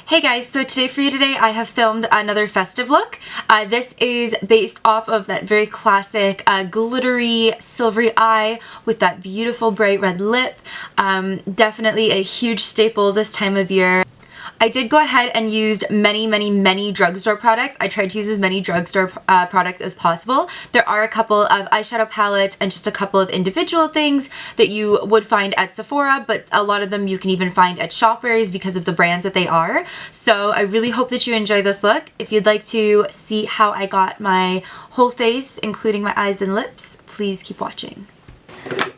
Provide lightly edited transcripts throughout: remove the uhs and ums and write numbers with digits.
Hey guys, so for you today I have filmed another festive look. This is based off of that very classic glittery silvery eye with that beautiful bright red lip. Definitely a huge staple this time of year. I did go ahead and used many drugstore products. I tried to use as many drugstore products as possible. There are a couple of eyeshadow palettes and just a couple of individual things that you would find at Sephora, but a lot of them you can even find at Shopwares because of the brands that they are. So I really hope that you enjoy this look. If you'd like to see how I got my whole face, including my eyes and lips, please keep watching.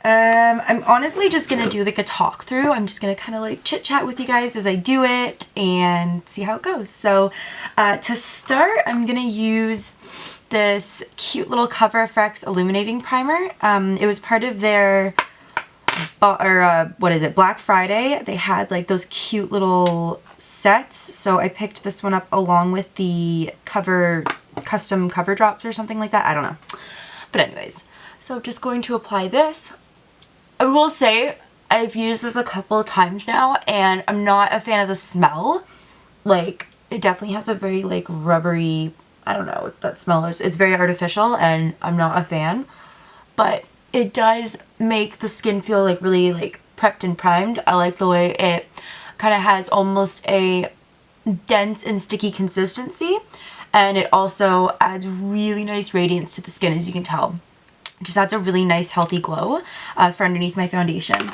I'm honestly just gonna do like a talk through. I'm just gonna kind of like chit chat with you guys as I do it and see how it goes. So to start, I'm gonna use this cute little Cover FX illuminating primer. It was part of their Black Friday. They had like those cute little sets, so I picked this one up along with the custom cover drops or something like that. I don't know, but anyways. So I'm just going to apply this. I will say I've used this a couple of times now and I'm not a fan of the smell. Like, it definitely has a very like rubbery, I don't know what that smell is. It's very artificial and I'm not a fan. But it does make the skin feel like really like prepped and primed. I like the way it kind of has almost a dense and sticky consistency. And it also adds really nice radiance to the skin, as you can tell. Just adds a really nice healthy glow for underneath my foundation.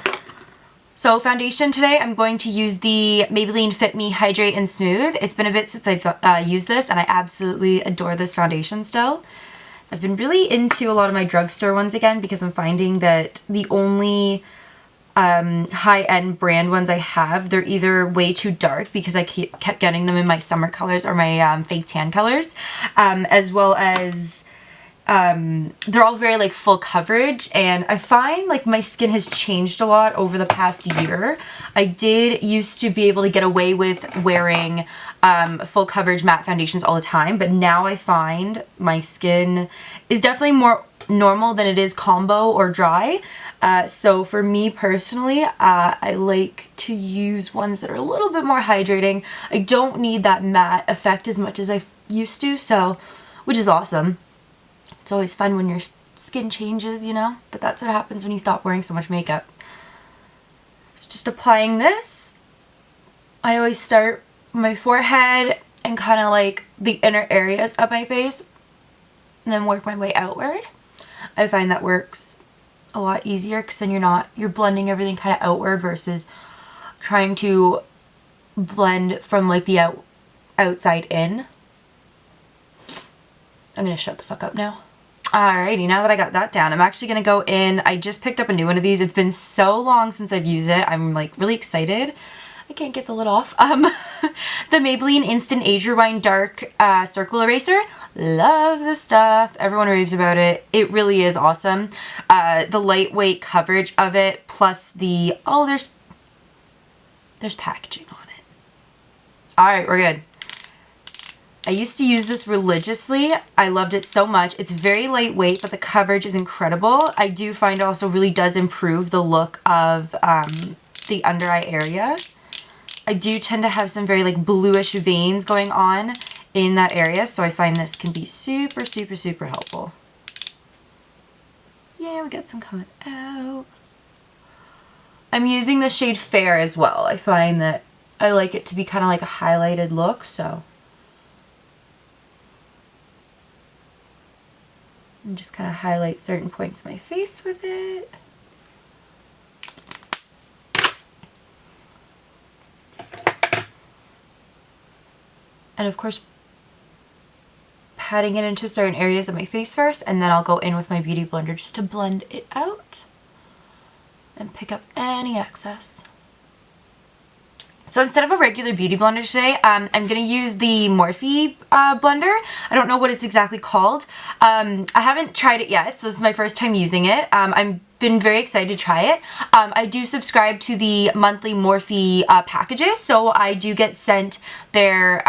So foundation today, I'm going to use the Maybelline Fit Me Hydrate and Smooth. It's been a bit since I've used this and I absolutely adore this foundation still. I've been really into a lot of my drugstore ones again because I'm finding that the only high-end brand ones I have, they're either way too dark because I kept getting them in my summer colors or my fake tan colors, as well as they're all very like full coverage, and I find like my skin has changed a lot over the past year. I did used to be able to get away with wearing full coverage matte foundations all the time, but now I find my skin is definitely more normal than it is combo or dry. So for me personally, I like to use ones that are a little bit more hydrating. I don't need that matte effect as much as I used to, so which is awesome. It's always fun when your skin changes, you know, but that's what happens when you stop wearing so much makeup. So just applying this, I always start my forehead and kind of like the inner areas of my face and then work my way outward. I find that works a lot easier because then you're blending everything kind of outward versus trying to blend from like the outside in. I'm gonna shut the fuck up now. Alrighty, now that I got that down, I'm actually gonna go in. I just picked up a new one of these. It's been so long since I've used it. I'm like really excited. I can't get the lid off. The Maybelline Instant Age Rewind Dark Circle Eraser. Love this stuff. Everyone raves about it. It really is awesome. The lightweight coverage of it, plus the, oh, there's packaging on it. Alright, we're good. I used to use this religiously. I loved it so much. It's very lightweight, but the coverage is incredible. I do find it also really does improve the look of the under eye area. I do tend to have some very like bluish veins going on in that area, so I find this can be super, super, super helpful. Yeah, we got some coming out. I'm using the shade Fair as well. I find that I like it to be kind of like a highlighted look, so. And just kind of highlight certain points of my face with it. And of course, patting it into certain areas of my face first, and then I'll go in with my beauty blender just to blend it out and pick up any excess. So instead of a regular beauty blender today, I'm going to use the Morphe blender. I don't know what it's exactly called. I haven't tried it yet, so this is my first time using it. I've been very excited to try it. I do subscribe to the monthly Morphe packages, so I do get sent their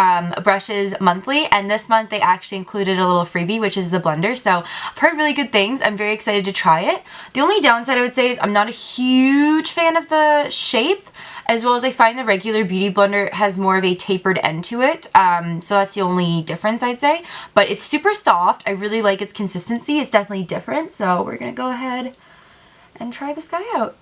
brushes monthly, and this month they actually included a little freebie, which is the blender. So I've heard really good things. I'm very excited to try it. The only downside I would say is I'm not a huge fan of the shape, as well as I find the regular Beauty Blender has more of a tapered end to it. So that's the only difference I'd say. But it's super soft. I really like its consistency. It's definitely different. So we're going to go ahead and try this guy out.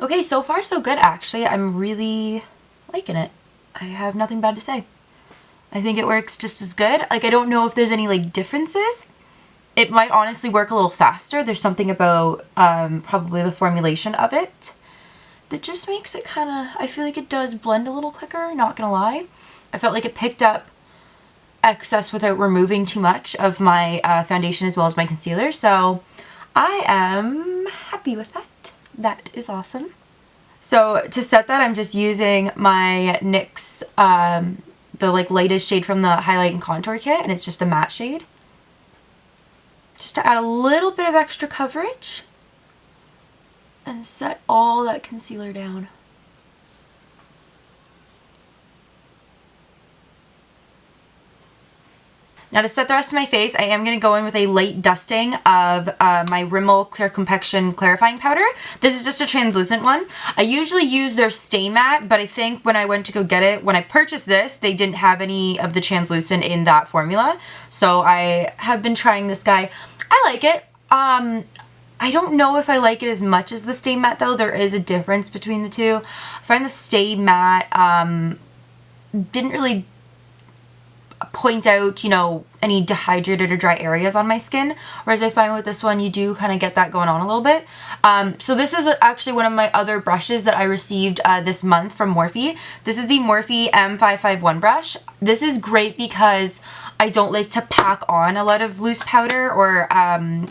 Okay, so far so good actually. I'm really liking it. I have nothing bad to say. I think it works just as good. Like, I don't know if there's any like differences. It might honestly work a little faster. There's something about probably the formulation of it that just makes it kind of, I feel like it does blend a little quicker, not gonna lie. I felt like it picked up excess without removing too much of my foundation as well as my concealer. So I am happy with that. That is awesome. So to set that, I'm just using my NYX, the like lightest shade from the highlight and contour kit, and it's just a matte shade. Just to add a little bit of extra coverage and set all that concealer down. Now to set the rest of my face, I am going to go in with a light dusting of my Rimmel Clear Complexion Clarifying Powder. This is just a translucent one. I usually use their Stay Matte, but I think when I went to go get it, when I purchased this, they didn't have any of the translucent in that formula. So I have been trying this guy. I like it. I don't know if I like it as much as the Stay Matte though. There is a difference between the two. I find the Stay Matte didn't really point out, you know, any dehydrated or dry areas on my skin, whereas I find with this one you do kind of get that going on a little bit. So this is actually one of my other brushes that I received this month from Morphe. This is the Morphe M551 brush. This is great because I don't like to pack on a lot of loose powder or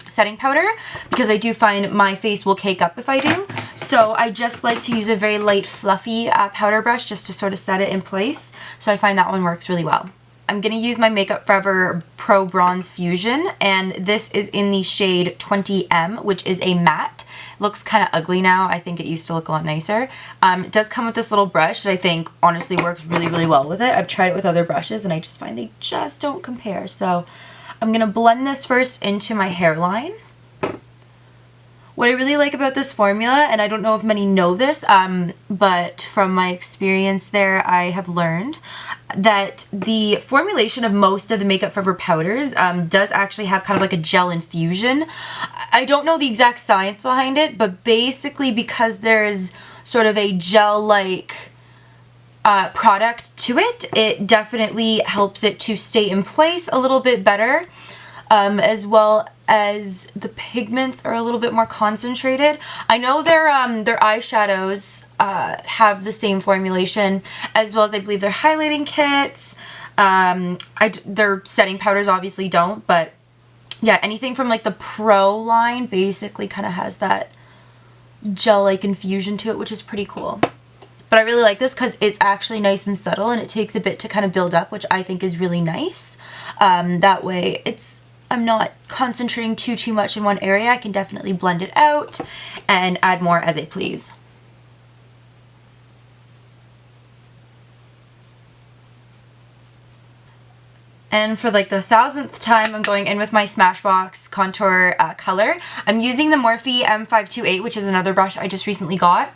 setting powder, because I do find my face will cake up if I do. So I just like to use a very light fluffy powder brush just to sort of set it in place. So I find that one works really well. I'm going to use my Makeup Forever Pro Bronze Fusion, and this is in the shade 20M, which is a matte. Looks kind of ugly now. I think it used to look a lot nicer. It does come with this little brush that I think honestly works really, really well with it. I've tried it with other brushes and I just find they just don't compare. So I'm going to blend this first into my hairline. What I really like about this formula, and I don't know if many know this, but from my experience there, I have learned that the formulation of most of the Makeup Forever powders does actually have kind of like a gel infusion. I don't know the exact science behind it, but basically because there's sort of a gel-like product to it, it definitely helps it to stay in place a little bit better, as well as the pigments are a little bit more concentrated. I know their eyeshadows have the same formulation, as well as I believe their highlighting kits. Their setting powders obviously don't, but yeah, anything from like the Pro line basically kind of has that gel-like infusion to it, which is pretty cool. But I really like this because it's actually nice and subtle, and it takes a bit to kind of build up, which I think is really nice. That way I'm not concentrating too much in one area. I can definitely blend it out and add more as I please. And for like the 1000th time, I'm going in with my Smashbox contour color. I'm using the Morphe M528, which is another brush I just recently got.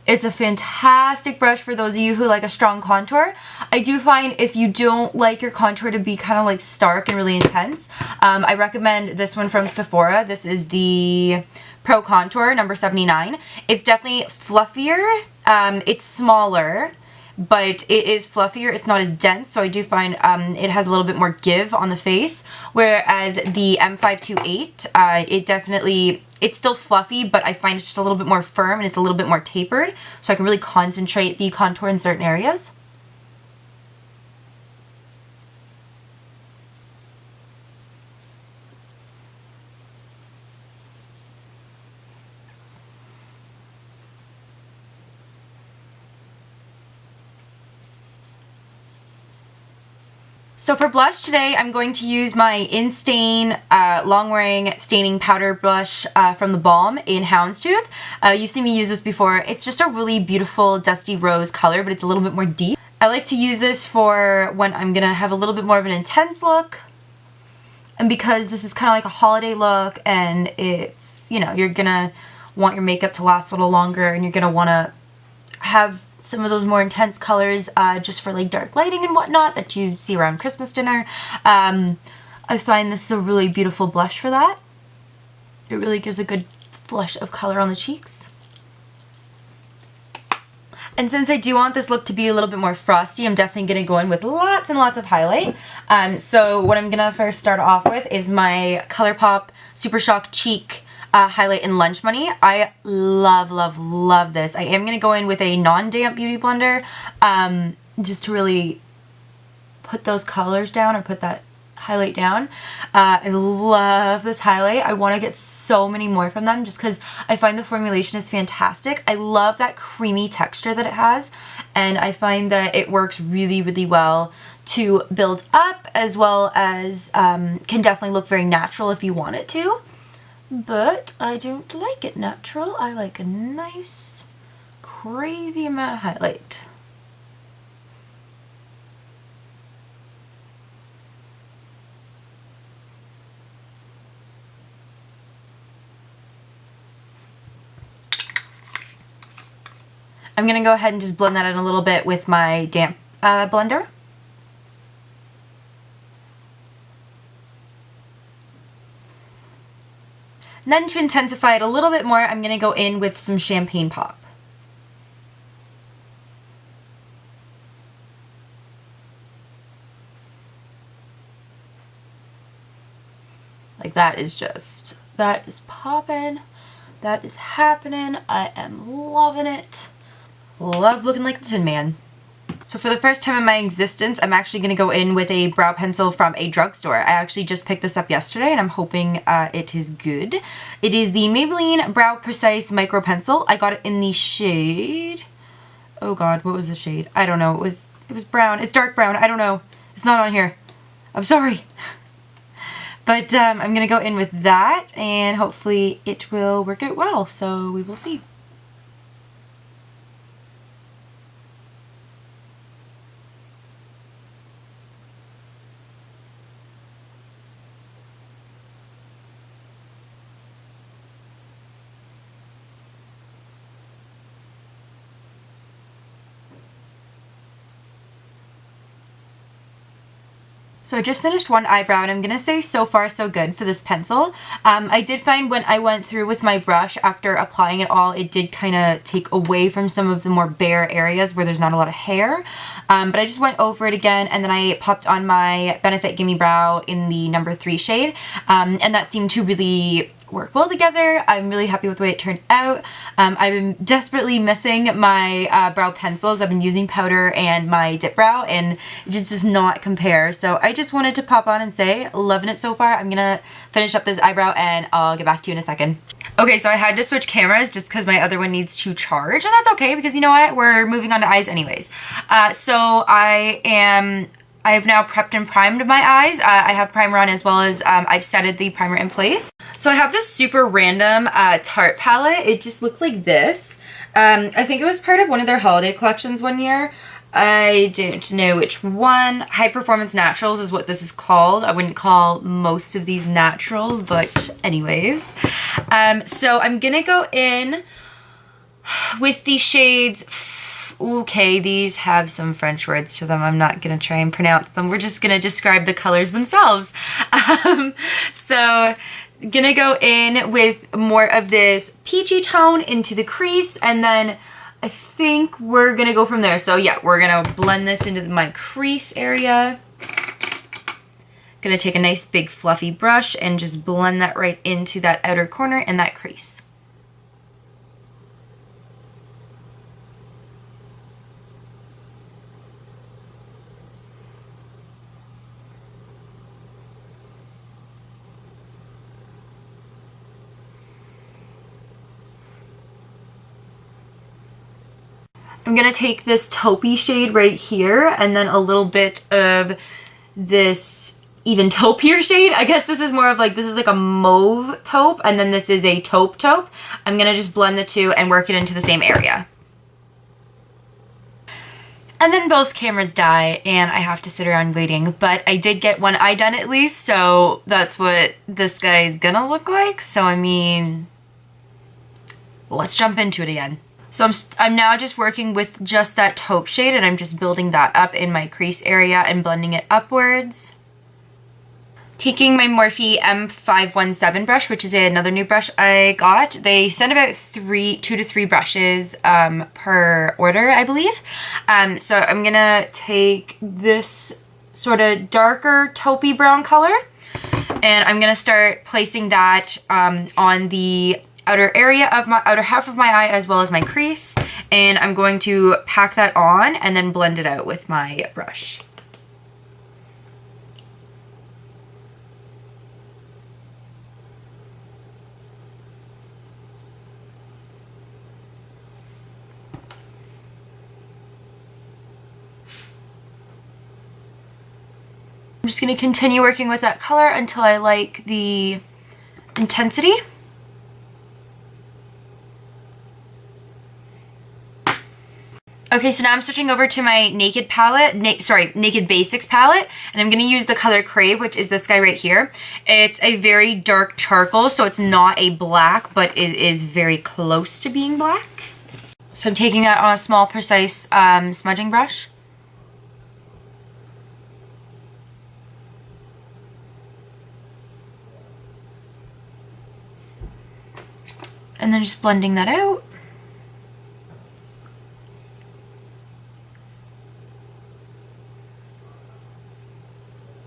It's a fantastic brush for those of you who like a strong contour. I do find if you don't like your contour to be kind of like stark and really intense, I recommend this one from Sephora. This is the Pro Contour number 79. It's definitely fluffier. It's smaller, but it is fluffier. It's not as dense, so I do find it has a little bit more give on the face, whereas the M528, it's still fluffy, but I find it's just a little bit more firm and it's a little bit more tapered, so I can really concentrate the contour in certain areas. So for blush today, I'm going to use my Instain long wearing staining powder blush from the Balm in Houndstooth. You've seen me use this before. It's just a really beautiful dusty rose color, but it's a little bit more deep. I like to use this for when I'm gonna have a little bit more of an intense look. And because this is kind of like a holiday look and it's, you know, you're gonna want your makeup to last a little longer and you're gonna wanna have some of those more intense colors just for like dark lighting and whatnot that you see around Christmas dinner. I find this is a really beautiful blush for that. It really gives a good flush of color on the cheeks. And since I do want this look to be a little bit more frosty, I'm definitely going to go in with lots and lots of highlight. So what I'm going to first start off with is my ColourPop Super Shock Cheek highlight in Lunch Money. I love, love, love this. I am going to go in with a non-damp beauty blender just to really put those colors down or put that highlight down. I love this highlight. I want to get so many more from them just because I find the formulation is fantastic. I love that creamy texture that it has, and I find that it works really, really well to build up as well as can definitely look very natural if you want it to. But I don't like it natural. I like a nice, crazy amount of highlight. I'm going to go ahead and just blend that in a little bit with my damp blender. And then to intensify it a little bit more, I'm going to go in with some Champagne Pop. Like that is popping. That is happening. I am loving it. Love looking like the Tin Man. So for the first time in my existence, I'm actually going to go in with a brow pencil from a drugstore. I actually just picked this up yesterday and I'm hoping it is good. It is the Maybelline Brow Precise Micro Pencil. I got it in the shade... Oh god, what was the shade? I don't know. It was brown. It's dark brown. I don't know. It's not on here. I'm sorry. But I'm going to go in with that and hopefully it will work out well. So we will see. So I just finished one eyebrow and I'm going to say so far so good for this pencil. I did find when I went through with my brush after applying it all, it did kind of take away from some of the more bare areas where there's not a lot of hair. But I just went over it again and then I popped on my Benefit Gimme Brow in the number 3 shade. And that seemed to really work well together. I'm really happy with the way it turned out. I've been desperately missing my brow pencils. I've been using powder and my dip brow and it just does not compare. So I just wanted to pop on and say, loving it so far. I'm gonna finish up this eyebrow and I'll get back to you in a second. Okay, so I had to switch cameras just because my other one needs to charge, and that's okay because you know what? We're moving on to eyes anyways. So I have now prepped and primed my eyes. I have primer on as well as I've setted the primer in place. So I have this super random Tarte palette. It just looks like this. I think it was part of one of their holiday collections one year. I don't know which one. High Performance Naturals is what this is called. I wouldn't call most of these natural, but anyways. So I'm gonna go in with the shades. Okay, these have some French words to them. I'm not gonna try and pronounce them. We're just gonna describe the colors themselves. So gonna go in with more of this peachy tone into the crease, and then I think we're gonna go from there. So yeah, we're gonna blend this into my crease area. Gonna take a nice big fluffy brush and just blend that right into that outer corner and that crease. I'm gonna take this taupey shade right here and then a little bit of this even taupier shade. I guess this is more of like, this is like a mauve taupe, and then this is a taupe. I'm gonna just blend the two and work it into the same area. And then both cameras die and I have to sit around waiting, but I did get one eye done at least, so that's what this guy is gonna look like. So I mean, let's jump into it again. So I'm now just working with just that taupe shade, and I'm just building that up in my crease area and blending it upwards. Taking my Morphe M517 brush, which is another new brush I got. They send about 2 to 3 brushes per order, I believe. So I'm gonna take this sort of darker taupey brown color, and I'm gonna start placing that on the outer area of my outer half of my eye as well as my crease, and I'm going to pack that on and then blend it out with my brush. I'm just going to continue working with that color until I like the intensity. Okay, so now I'm switching over to my Naked palette, Naked Basics palette, and I'm going to use the color Crave, which is this guy right here. It's a very dark charcoal, so it's not a black, but it is very close to being black. So I'm taking that on a small, precise smudging brush. And then just blending that out.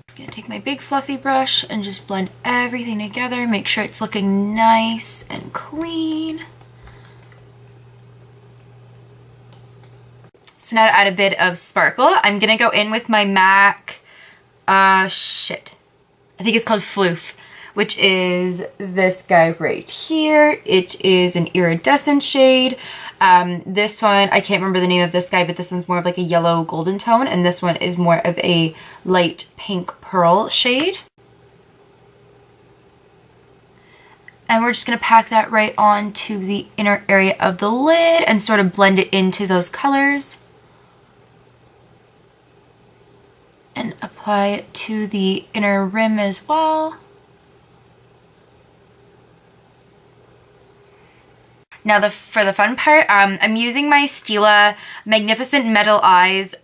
I'm gonna take my big fluffy brush and just blend everything together, make sure it's looking nice and clean. So now to add a bit of sparkle, I'm gonna go in with my MAC, I think it's called Floof, which is this guy right here. It is an iridescent shade. This one, I can't remember the name of this guy, but this one's more of like a yellow golden tone, and this one is more of a light pink pearl shade. And we're just gonna pack that right onto the inner area of the lid and sort of blend it into those colors. And apply it to the inner rim as well. Now for the fun part, I'm using my Stila Magnificent Metal Eyes.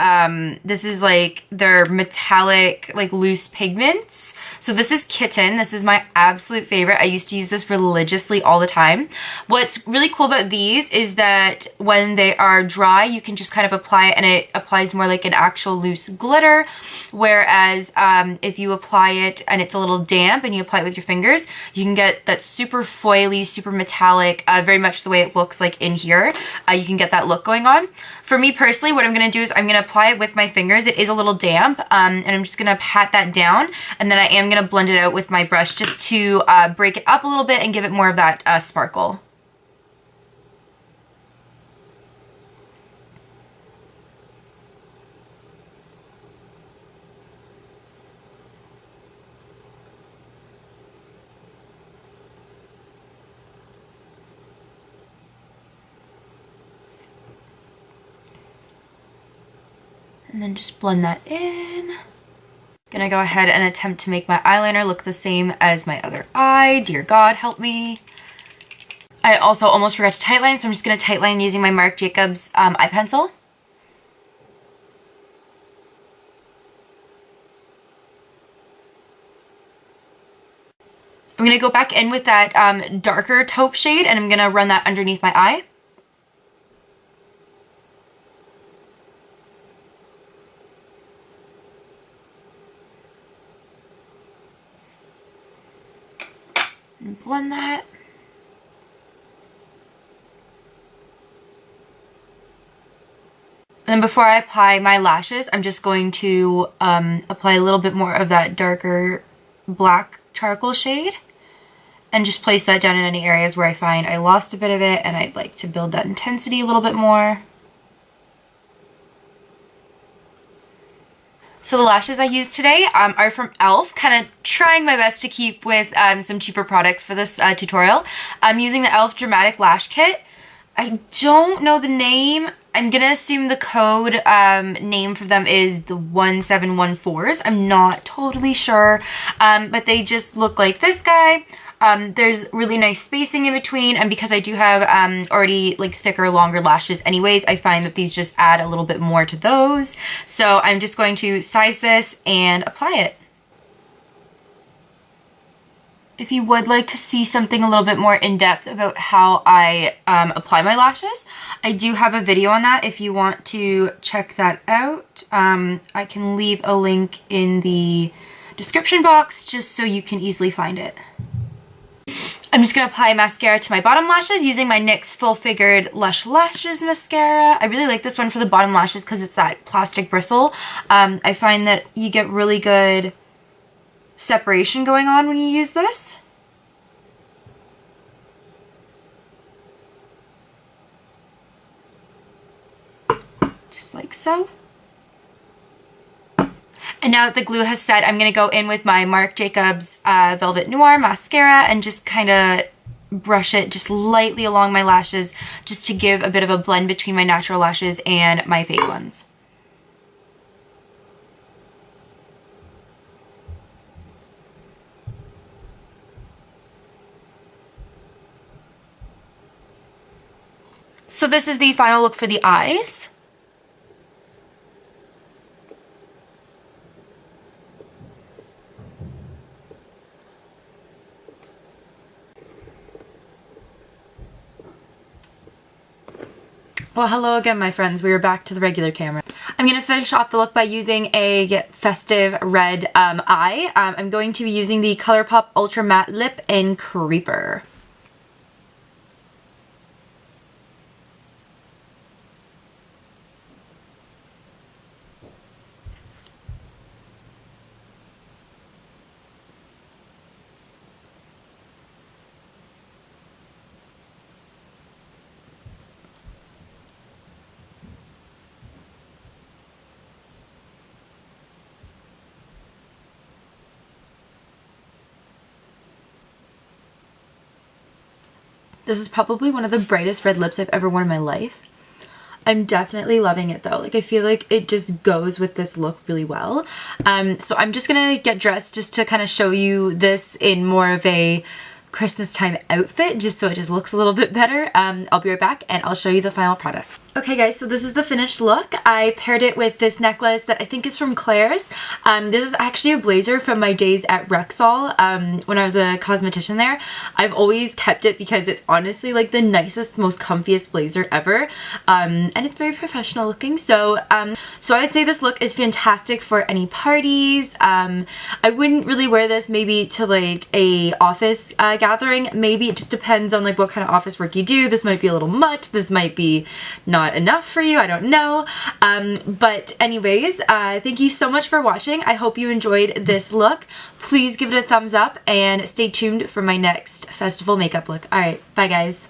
This is like their metallic, like loose pigments. So this is Kitten. This is my absolute favorite. I used to use this religiously all the time. What's really cool about these is that when they are dry, you can just kind of apply it and it applies more like an actual loose glitter. Whereas if you apply it and it's a little damp and you apply it with your fingers, you can get that super foily, super metallic, very much the way it looks like in here. You can get that look going on. For me personally, what I'm going to do is I'm going to apply it with my fingers. It is a little damp, and I'm just going to pat that down, and then I am going to blend it out with my brush just to break it up a little bit and give it more of that sparkle. And then just blend that in. Gonna go ahead and attempt to make my eyeliner look the same as my other eye. Dear God, help me. I also almost forgot to tightline, so I'm just gonna tightline using my Marc Jacobs eye pencil. I'm gonna go back in with that darker taupe shade, and I'm gonna run that underneath my eye. And blend that. And then before I apply my lashes, I'm just going to apply a little bit more of that darker black charcoal shade and just place that down in any areas where I find I lost a bit of it and I'd like to build that intensity a little bit more. So the lashes I used today are from e.l.f. Kind of trying my best to keep with some cheaper products for this tutorial. I'm using the e.l.f. Dramatic Lash Kit. I don't know the name. I'm gonna assume the code name for them is the 1714s. I'm not totally sure, but they just look like this guy. There's really nice spacing in between, and because I do have already like thicker, longer lashes anyways, I find that these just add a little bit more to those. So I'm just going to size this and apply it. If you would like to see something a little bit more in-depth about how I apply my lashes, I do have a video on that if you want to check that out. I can leave a link in the description box just so you can easily find it. I'm just going to apply mascara to my bottom lashes using my NYX Full Figured Lush Lashes mascara. I really like this one for the bottom lashes because it's that plastic bristle. I find that you get really good separation going on when you use this. Just like so. And now that the glue has set, I'm going to go in with my Marc Jacobs Velvet Noir mascara and just kind of brush it just lightly along my lashes just to give a bit of a blend between my natural lashes and my fake ones. So this is the final look for the eyes. Well, hello again, my friends. We are back to the regular camera. I'm going to finish off the look by using a festive red eye. I'm going to be using the ColourPop Ultra Matte Lip in Creeper. This is probably one of the brightest red lips I've ever worn in my life. I'm definitely loving it though. Like, I feel like it just goes with this look really well. So I'm just gonna get dressed just to kind of show you this in more of a Christmas time outfit, just so it just looks a little bit better. I'll be right back and I'll show you the final product. Okay guys, so this is the finished look. I paired it with this necklace that I think is from Claire's. This is actually a blazer from my days at Rexall when I was a cosmetician there. I've always kept it because it's honestly like the nicest, most comfiest blazer ever. And it's very professional looking. So I'd say this look is fantastic for any parties. I wouldn't really wear this maybe to like a office gathering. Maybe it just depends on like what kind of office work you do. This might be a little much. This might be not enough for you. I don't know. But anyways, thank you so much for watching. I hope you enjoyed this look. Please give it a thumbs up and stay tuned for my next festival makeup look. Alright, bye guys.